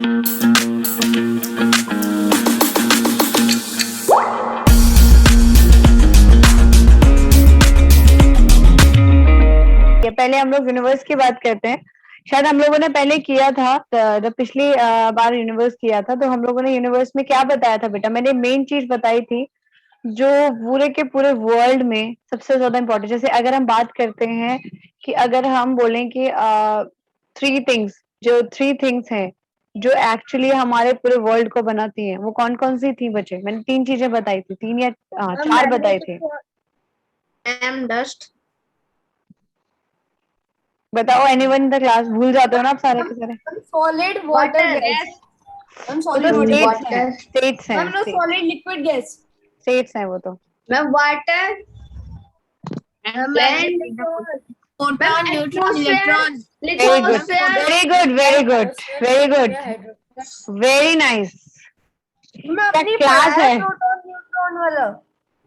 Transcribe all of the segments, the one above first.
पहले हम लोग यूनिवर्स की बात करते हैं। शायद हम लोगों ने पहले किया था, जब पिछली बार यूनिवर्स किया था तो हम लोगों ने यूनिवर्स में क्या बताया था बेटा? मैंने मेन चीज बताई थी जो पूरे के पूरे वर्ल्ड में सबसे ज्यादा इम्पोर्टेंट, जैसे अगर हम बात करते हैं कि अगर हम बोलें कि थ्री थिंग्स, जो थ्री थिंग्स हैं जो एक्चुअली हमारे पूरे वर्ल्ड को बनाती हैं, वो कौन कौन सी थी बच्चे? मैंने तीन चीजें बताई थी, तीन या चार बताए थे। एम डस्ट। बताओ, एनीवन इन द क्लास? भूल जाते हो ना आप सारे के सारे। Solid water gas. मैम वो तो सॉलिड स्टेट्स हैं, वाटर। स्टेट्स हैं, ma'am no solid liquid gas. States हैं वो तो। Ma'am water, land, proton, neutron, electron. Very good, lithosphere. Very good, very good, very good, very nice. मैं क्या अपनी क्लास पढ़ा है है? प्रोटॉन न्यूट्रॉन वाला।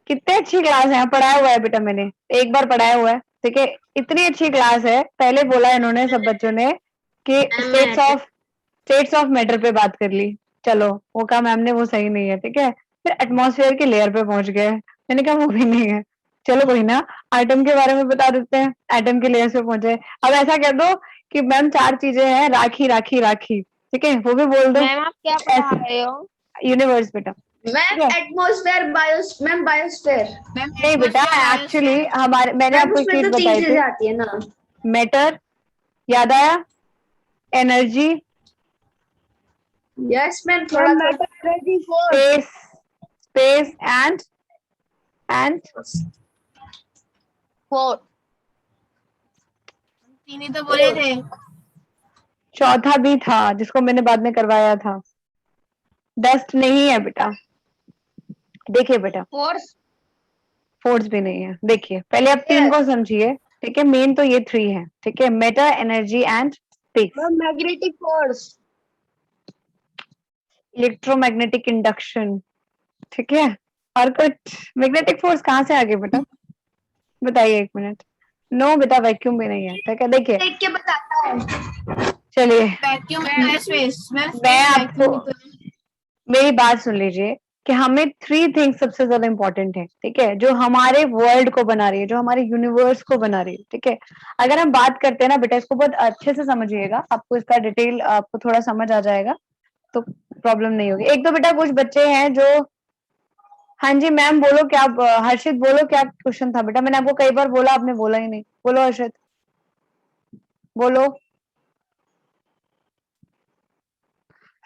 कितनी अच्छी क्लास है, पढ़ाया हुआ है बेटा मैंने, एक बार पढ़ाया हुआ है। ठीक है, इतनी अच्छी क्लास है। पहले बोला इन्होंने सब बच्चों ने कि स्टेट्स ऑफ मैटर पे बात कर ली। चलो वो कहा मैम ने, वो सही नहीं है। ठीक है, फिर एटमॉस्फेयर की लेयर पे पहुंच गए। मैंने कहा वो भी नहीं है। चलो कोई ना, एटम के बारे में बता देते हैं, एटम की लेयर पे पहुंचे। अब ऐसा कह दो कि मैम चार चीजें हैं, राखी राखी राखी। ठीक है, वो भी बोल दो। मैम आप क्या पढ़ा रहे हो? यूनिवर्स बेटा। Ma'am atmosphere, ma'am biosphere. नहीं बेटा, एक्चुअली हमारे, मैंने मैम आपको एक उसमें चीज तो तीन बताई चीजें थी, आती है ना। मैटर, याद आया? एनर्जी, यस मैम, थोड़ा स्पेस, स्पेस एंड फोर। तीन ही तो बोले थे। चौथा भी था जिसको मैंने बाद में करवाया था। डस्ट नहीं है बेटा, देखिए बेटा, फोर्स। फोर्स भी नहीं है। देखिए पहले आप तीन को समझिए। ठीक है, मेन तो ये थ्री है। ठीक है, matter, energy and space. Magnetic force. Electromagnetic induction. ठीक है, और कुछ? मैग्नेटिक फोर्स कहाँ से आ गए बेटा? बताइए एक मिनट। नो बेटा, वैक्यूम भी नहीं है। ठीक है, देखिए देख के बताता है। चलिए, वैक्यूम स्पेस में मैं आपको, मेरी बात सुन लीजिए कि हमें थ्री थिंग्स सबसे ज्यादा इंपॉर्टेंट है। ठीक है, जो हमारे वर्ल्ड को बना रही है, जो हमारे यूनिवर्स को बना रही है। ठीक है, अगर हम बात करते हैं ना बेटा, इसको बहुत अच्छे से समझिएगा, आपको इसका डिटेल आपको थोड़ा समझ आ जाएगा तो प्रॉब्लम नहीं होगी। एक तो बेटा कुछ बच्चे हैं जो, हाँ जी मैम बोलो, क्या हर्षित बोलो, क्या क्वेश्चन था बेटा? मैंने आपको कई बार बोला, आपने बोला ही नहीं। बोलो हर्षित, बोलो।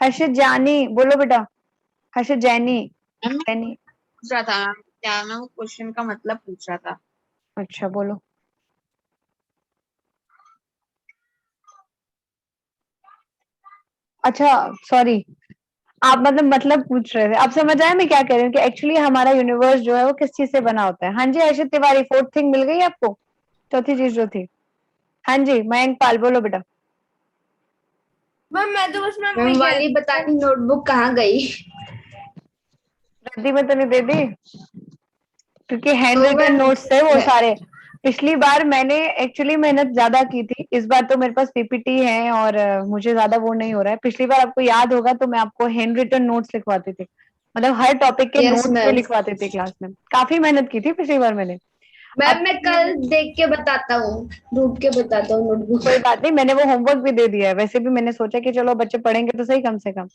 हर्षित जानी, बोलो बेटा। हर्षित जैनी, जैनी। पूछ रहा था मैम, क्या मैं वो क्वेश्चन का मतलब पूछ रहा था। अच्छा बोलो। अच्छा सॉरी, आप मतलब पूछ रहे थे। आप समझ आया मैं क्या कह रही हूँ कि एक्चुअली हमारा यूनिवर्स जो है वो किस चीज से बना होता है। हाँ जी हर्षित तिवारी, फोर्थ थिंग मिल गई आपको, चौथी चीज जो थी। हाँ जी मयंक पाल, बोलो बेटा। मैम मैं तो बस मैम मैम वाली बता दी, नोटबुक कहाँ गई? रद्दी में तो नहीं दे दी, क्योंकि हैंड तो रिटन मैम नोट्स थे वो सारे। पिछली बार मैंने एक्चुअली मेहनत ज्यादा की थी, इस बार तो मेरे पास पीपीटी है और मुझे ज्यादा वो नहीं हो रहा है। पिछली बार आपको याद होगा तो मैं आपको हैंड रिटन नोट्स लिखवाती थी, मतलब हर टॉपिक के यस नोट्स भी मैम। लिखवाती थी क्लास में। काफी मेहनत की थी पिछली बार मैंने। मैम अब मैं कल देख के बताता हूँ, ढूंढ के बताता हूँ नोटबुक। कोई बात नहीं, मैंने वो होमवर्क भी दे दिया है। वैसे भी मैंने सोचा कि चलो बच्चे पढ़ेंगे तो सही कम से कम।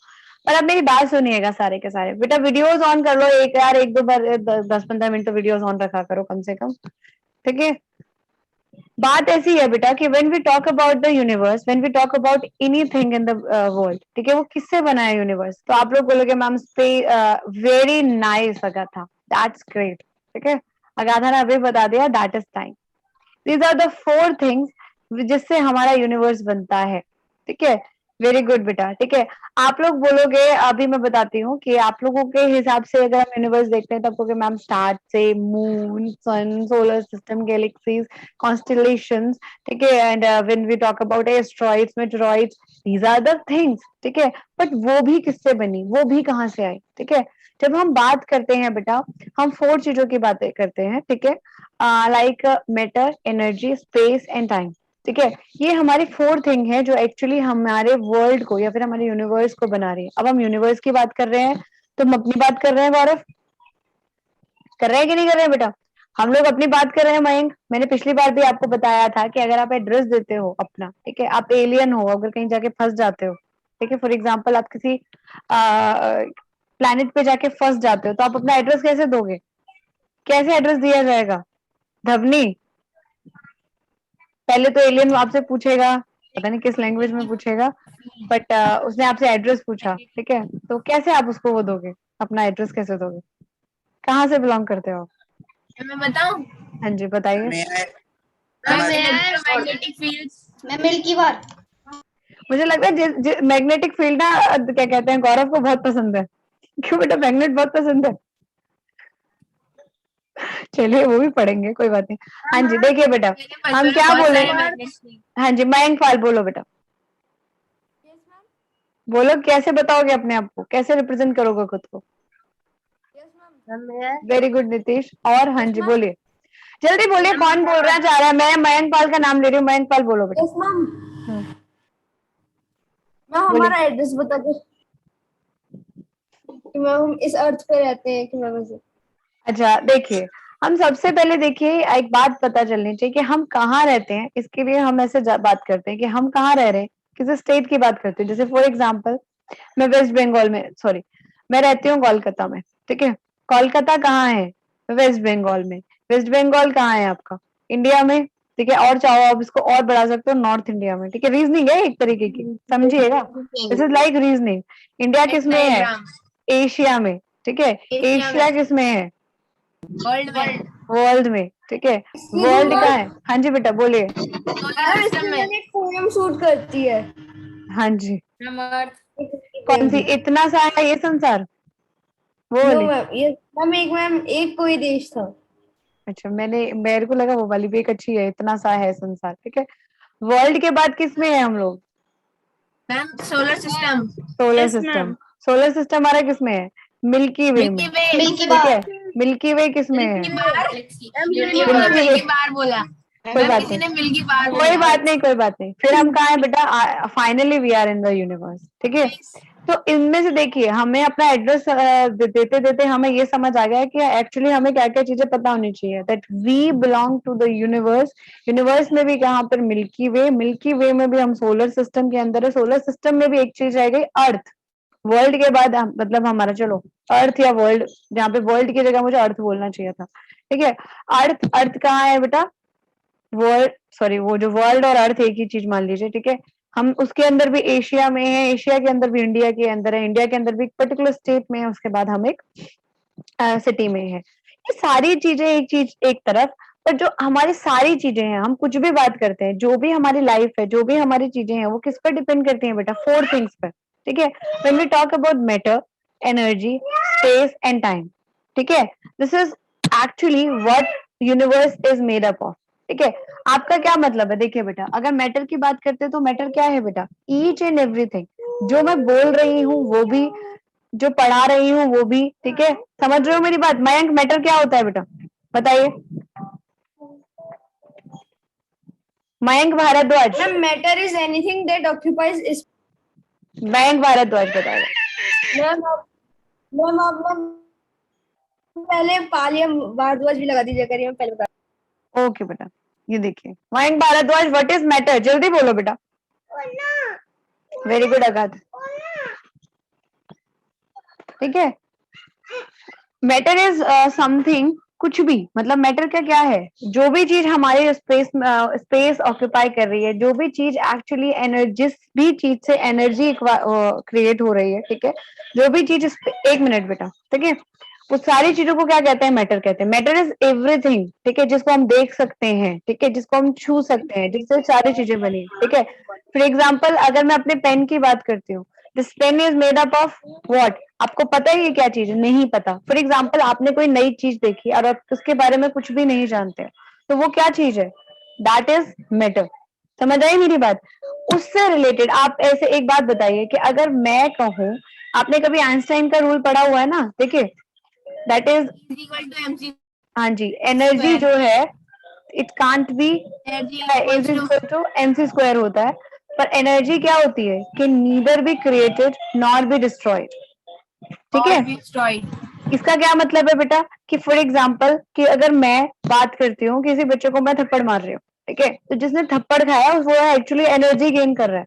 पर अब मेरी बात सुनिएगा सारे के सारे बेटा, वीडियोस ऑन कर लो एक यार, एक दो बार 10-15 मिनट तो वीडियोस ऑन रखा करो कम से कम। ठीक है, बात ऐसी है बेटा कि when we talk about the universe, when we talk about anything in the world, ठीक है, वो किससे बना है यूनिवर्स? तो आप लोग बोलोगे ma'am very nice Agatha, that's great. ठीक है, अगाथा ने अभी बता दिया, that is time. These are the four things जिससे हमारा यूनिवर्स बनता है। ठीक है, वेरी गुड बेटा। ठीक है, आप लोग बोलोगे, अभी मैं बताती हूँ कि आप लोगों के हिसाब से अगर हम यूनिवर्स देखते हैं तो आपको मैम स्टार से moon, sun, solar system, galaxies, constellations. ठीक है, and when we talk about asteroids, meteoroids, these are the things. ठीक है, बट वो भी किससे बनी, वो भी कहाँ से आई? ठीक है, जब हम बात करते हैं बेटा, हम फोर चीजों की बातें करते हैं। ठीक है, like matter, energy, space and time. ठीक है, ये हमारी फोर्थ थिंग है जो एक्चुअली हमारे वर्ल्ड को या फिर हमारे यूनिवर्स को बना रही है। अब हम यूनिवर्स की बात कर रहे हैं तो हम अपनी बात कर रहे हैं, गौरव कर रहे हैं कि नहीं कर रहे हैं बेटा? हम लोग अपनी बात कर रहे हैं मयंक। मैंने पिछली बार भी आपको बताया था कि अगर आप एड्रेस देते हो अपना, ठीक है, आप एलियन हो, अगर कहीं जाके फंस जाते हो, ठीक है, फॉर एग्जाम्पल आप किसी प्लैनेट पे जाके फंस जाते हो, तो आप अपना एड्रेस कैसे दोगे? कैसे एड्रेस दिया जाएगा? धवनी, पहले तो एलियन आपसे पूछेगा, पता नहीं किस लैंग्वेज में पूछेगा, बट उसने आपसे एड्रेस पूछा, ठीक है, तो कैसे आप उसको वो दोगे? अपना एड्रेस कैसे दोगे? कहाँ से बिलोंग करते हो? मैं बताऊं? हाँ जी बताइए। Magnetic fields. मैं मिल्की बार। मुझे लगता है मैग्नेटिक फील्ड ना, क्या कहते हैं, गौरव को बहुत पसंद है। क्यों बेटा, मैग्नेट बहुत पसंद है? चलिए वो भी पढ़ेंगे, कोई बात नहीं। हाँ जी देखिए बेटा, हम क्या बोले? हाँ जी मयंक पाल बोलो बेटा, बोलो कैसे बताओगे अपने आप को, कैसे रिप्रेजेंट करोगे खुद को? Very good Nitish. और हाँ जी बोलिए, जल्दी बोलिए, कौन बोल रहा चाह रहा है? मैं मयंक पाल का नाम ले रही हूँ, मयंक पाल बोलो बेटा। Yes ma'am. हम्म, मैं हमारा एड्रेस बता दो कि मैम हम इस अर्थ पे रहते हैं कि मैम ऐसे। अच्छा देखिए, हम सबसे पहले देखिए एक बात पता चलनी चाहिए कि हम कहाँ रहते हैं। इसके लिए हम ऐसे बात करते हैं कि हम कहाँ रह रहे हैं, किसी स्टेट की बात करते हैं। जैसे फॉर एग्जांपल मैं वेस्ट बंगाल में, सॉरी मैं रहती हूँ कोलकाता में, ठीक है, कोलकाता कहाँ है? वेस्ट बंगाल में। वेस्ट बंगाल कहाँ है आपका? इंडिया में, ठीक है, और चाहो आप इसको और बढ़ा सकते हो, नॉर्थ इंडिया में, ठीक है, रीजनिंग है एक तरीके की, समझिएगा, this is like reasoning. India किस में है? एशिया में, ठीक है, एशिया किस में है? वर्ल्ड में। वर्ल्ड में, ठीक है, वर्ल्ड कहाँ है? हाँ जी बेटा बोलिए। सोलर सिस्टम में। एक पोएम शूट करती है। हाँ जी, हम अर्थ। कौन सी? इतना सा है ये संसार, वो नो वाली? मैम, ये मैम एक कोई देश था। अच्छा, मेरे को लगा वो वाली भी एक अच्छी है, इतना सा है संसार, ठीक है। वर्ल्ड के बाद किस में है हम लोग? Ma'am solar system. Solar system. Solar system हमारा किस में है? मिल्की वे में, मिल्की वे। मिल्की ठीक बार। है, मिल्की वे किस में है? मिल्की बार बोला। कोई मैम बात किसी नहीं, ने मिल्की बार कोई बोला। बात नहीं, कोई बात नहीं। फिर हम कहाँ है बेटा? Finally we are in the universe, ठीक है। तो इनमें से देखिए, हमें अपना एड्रेस देते देते हमें ये समझ आ गया है कि एक्चुअली हमें क्या क्या चीजें पता होनी चाहिए, that we belong to the universe. Universe में भी कहाँ पर? मिल्की वे। मिल्की वे में भी हम सोलर सिस्टम के अंदर है। सोलर सिस्टम में भी एक चीज रह गई, अर्थ। वर्ल्ड के बाद मतलब हमारा, चलो अर्थ या वर्ल्ड, जहाँ पे वर्ल्ड की जगह मुझे अर्थ बोलना चाहिए था, ठीक है। अर्थ, अर्थ कहाँ है बेटा? वर्ल्ड, सॉरी, वो जो वर्ल्ड और अर्थ एक ही चीज मान लीजिए, ठीक है। हम उसके अंदर भी एशिया में है, एशिया के अंदर भी इंडिया के अंदर है, इंडिया के अंदर भी एक पर्टिकुलर स्टेट में है, उसके बाद हम एक सिटी में है। ये सारी चीजें एक चीज एक तरफ, पर जो हमारी सारी चीजें हैं, हम कुछ भी बात करते हैं, जो भी हमारी लाइफ है, जो भी हमारी चीजें हैं, वो किस पर डिपेंड करती हैं बेटा? फोर थिंग्स पर, ठीक है। When we talk about matter, energy, space and time, ठीक है, this is actually what universe is made up of, ठीक है। आपका क्या मतलब है? देखिए बेटा, अगर मैटर की बात करते हैं तो मैटर क्या है बेटा? ईच एंड एवरीथिंग, जो मैं बोल रही हूँ वो भी, जो पढ़ा रही हूँ वो भी, ठीक है। समझ रहे हो मेरी बात? मयंक, मैटर क्या होता है बेटा, बताइए। Mayank Bhardwaj, ma'am matter is anything that occupies. Mayank Bhardwaj बताएगा। मैम आप पहले पालिया भारद्वाज भी लगा दीजिए करिए, मैं पहले बता। ओके बेटा, ये देखिए, Mayank Bhardwaj, what is matter? जल्दी बोलो बेटा। वेरी गुड अगाध, ठीक है। मैटर इज समथिंग, कुछ भी, मतलब मैटर का क्या है? जो भी चीज हमारे स्पेस ऑक्यूपाई कर रही है, जो भी चीज एक्चुअली एनर्जी, जिस भी चीज से एनर्जी क्रिएट हो रही है, ठीक है, जो भी चीज, एक मिनट बेटा, ठीक है, उस सारी चीजों को क्या कहते हैं? मैटर कहते हैं। मैटर इज एवरीथिंग, ठीक है, जिसको हम देख सकते हैं, ठीक है, जिसको हम छू सकते हैं, जिससे सारी चीजें बनी, ठीक है। फॉर एग्जाम्पल, अगर मैं अपने पेन की बात करती हूँ, this pen is made up of what? आपको पता है ये क्या चीज है? नहीं पता। फॉर एग्जाम्पल, आपने कोई नई चीज देखी और आप उसके बारे में कुछ भी नहीं जानते हो, तो वो क्या चीज है? That is matter. समझ आई मेरी बात? उससे रिलेटेड आप ऐसे एक बात बताइए कि अगर मैं कहूँ, आपने कभी आइंस्टाइन का रूल पढ़ा हुआ है ना, देखिए, that is, equal to MC. हाँ जी, एनर्जी जो है, it can't be Energy AC equals to equal to MC square होता है, पर एनर्जी क्या होती है कि neither be created nor be destroyed. ठीक है, or be destroyed. इसका क्या मतलब है बेटा कि फॉर एग्जाम्पल कि अगर मैं बात करती हूँ किसी बच्चे को मैं थप्पड़ मार रही हूँ, ठीक है, तो जिसने थप्पड़ खाया वो एक्चुअली एनर्जी गेन कर रहा है,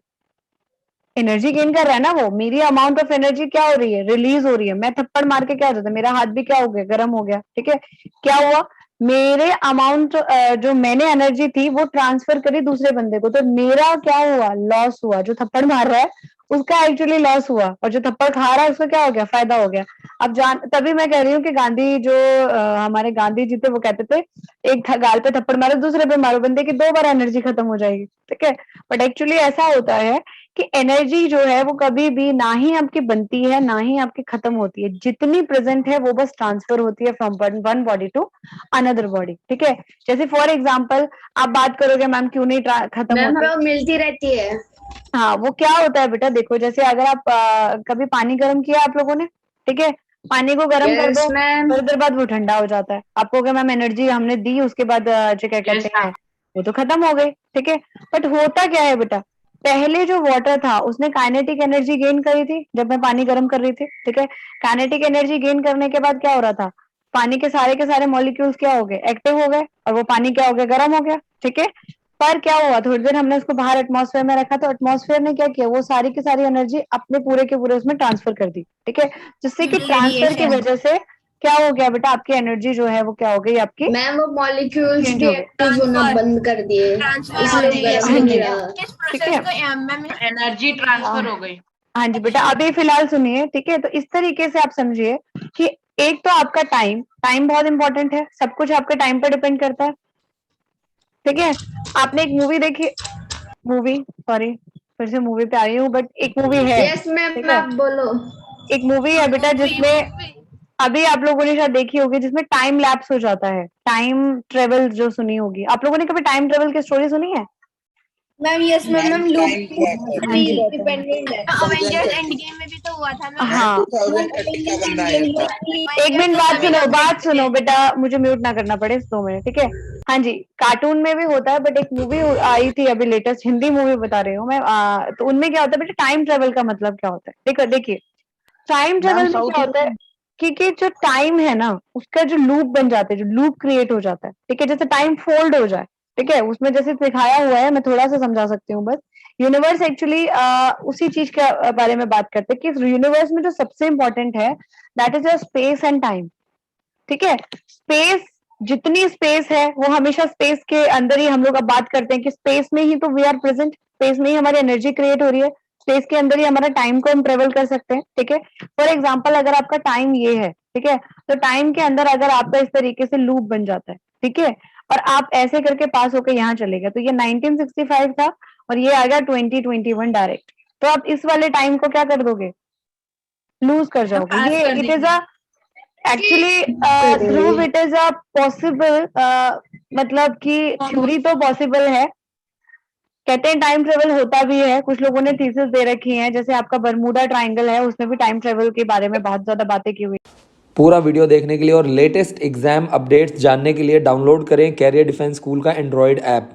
एनर्जी गेन कर रहा है ना, वो मेरी अमाउंट ऑफ एनर्जी क्या हो रही है, रिलीज हो रही है। मैं थप्पड़ मार के क्या हो जाता है, मेरा हाथ भी क्या हो गया, गर्म हो गया। ठीक है, क्या हुआ, मेरे अमाउंट जो मैंने एनर्जी थी वो ट्रांसफर करी दूसरे बंदे को, तो मेरा क्या हुआ, लॉस हुआ। जो थप्पड़ मार रहा है उसका एक्चुअली लॉस हुआ, और जो थप्पड़ खा रहा है उसका क्या हो गया, फायदा हो गया। अब जान, तभी मैं कह रही हूँ कि गांधी जो हमारे गांधी जी थे वो कहते थे एक गाल पे थप्पड़ मारो दूसरे पे मारो, बंदे की 2 बार एनर्जी खत्म हो जाएगी। ठीक है, बट एक्चुअली ऐसा होता है कि एनर्जी जो है वो कभी भी ना ही आपकी बनती है ना ही आपकी खत्म होती है, जितनी प्रेजेंट है वो बस ट्रांसफर होती है from one body to another body. ठीक है, जैसे फॉर एग्जांपल आप बात करोगे मैम क्यों नहीं खत्म मैम होती, हमें मिलती रहती है। हाँ वो क्या होता है बेटा, देखो जैसे अगर आप कभी पानी गर्म किया आप लोगों ने, ठीक है, पानी को गर्म कर यस दो, मैम। थोड़ी देर बाद वो ठंडा हो जाता है, आपको क्या मैम एनर्जी हमने दी उसके बाद जो क्या Yes, कहते हैं वो तो खत्म हो गई। ठीक है, बट होता क्या है बेटा, पहले जो वाटर था उसने काइनेटिक एनर्जी गेन करी थी जब मैं पानी गर्म कर रही थी। ठीक है, काइनेटिक एनर्जी गेन करने के बाद क्या हो रहा था, पानी के सारे मॉलिक्यूल्स क्या हो गए, एक्टिव हो गए, और वो पानी क्या हो गया, गर्म हो गया। ठीक है, पर क्या हुआ, थोड़ी देर हमने उसको बाहर एटमॉस्फेयर में रखा तो एटमॉस्फेयर ने क्या किया, वो सारी की सारी एनर्जी अपने पूरे के पूरे उसमें ट्रांसफर कर दी। ठीक है, जिससे कि ट्रांसफर की Radiation. वजह से क्या हो गया बेटा, आपकी एनर्जी जो है वो क्या हो गई, आपकी मैम वो मॉलिक्यूल्स चेंज हो गई। रिएक्टिव होना Transfer. बंद कर दिए, Transfer इसलिए हो वो गई गर्म हाँ भी जी, नहीं रहा। इस ठीक प्रोसेस है, को मैम एनर्जी ट्रांसफर हो गई। हाँ जी बेटा, अभी फिलहाल सुनिए। ठीक है, तो इस तरीके से आप समझिए कि एक तो आपका टाइम, टाइम बहुत इंपॉर्टेंट है, सब कुछ आपके टाइम पर डिपेंड करता है। ठीक है, आपने एक मूवी देखी, मूवी, सॉरी फिर से मूवी पे आई हूँ, बट एक मूवी है, यस मैम, ठीक है, आप बोलो। एक मूवी है बेटा जिसमें अभी आप लोगों ने शायद देखी होगी, जिसमें टाइम लैप्स हो जाता है, टाइम ट्रेवल जो सुनी होगी आप लोगों ने, कभी टाइम ट्रेवल की स्टोरी सुनी है? Ma'am yes ma'am, ma'am ma'am loop time tracker हाँ जी, डिपेंडेंट है। अवेंजर्स एंड गेम में भी तो हुआ था मैम। मैम हाँ, 2030 का बंदा आया था। एक मिनट बात सुनो बेटा, मुझे म्यूट ना करना पड़े 2 मिनट। ठीक है, हाँ जी, कार्टून में भी होता है, बट एक मूवी आई थी अभी लेटेस्ट, हिंदी मूवी बता रही हूँ मैं, तो उनमें क्या होता है बेटा, टाइम ट्रेवल का मतलब क्या होता है, देखो देखिए, टाइम मैम ट्रेवल में साउथ क्या होता है कि जो टाइम है ना उसका जो लूप बन जाता है, जो लूप क्रिएट हो जाता है। ठीक है, जैसे टाइम फोल्ड हो जाए, ठीक है, उसमें जैसे दिखाया हुआ है, मैं थोड़ा सा समझा सकती हूँ बस। यूनिवर्स एक्चुअली उसी चीज के बारे में बात करते हैं कि यूनिवर्स में जो सबसे इंपॉर्टेंट है that is space and time. ठीक है, स्पेस, जितनी स्पेस है वो हमेशा स्पेस के अंदर ही, हम लोग अब बात करते हैं कि स्पेस में ही तो वी आर प्रेजेंट, स्पेस में ही हमारी एनर्जी क्रिएट हो रही है, स्पेस के अंदर ही हमारा टाइम को हम ट्रेवल कर सकते हैं। ठीक है, फॉर एग्जाम्पल अगर आपका टाइम ये है, ठीक है, तो टाइम के अंदर अगर आपका इस तरीके से लूप बन जाता है, ठीक है, और आप ऐसे करके पास होकर यहाँ चले गए, तो ये 1965 था और ये आ गया 2021 डायरेक्ट, तो आप इस वाले टाइम को क्या कर दोगे, लूज कर जाओगे। पास ये कर इट इज देंगे। Uh actually Dhruv, it is a possible, मतलब कि थ्योरी तो पॉसिबल है, कहते हैं टाइम ट्रेवल होता भी है, कुछ लोगों ने थीसिस दे रखी हैं, जैसे आपका बरमूडा ट्रायंगल है उसमें भी टाइम ट्रेवल के बारे में बहुत ज्यादा बातें की हुई। पूरा वीडियो देखने के लिए और लेटेस्ट एग्जाम अपडेट्स जानने के लिए डाउनलोड करें कैरियर डिफेंस स्कूल का एंड्रॉयड ऐप।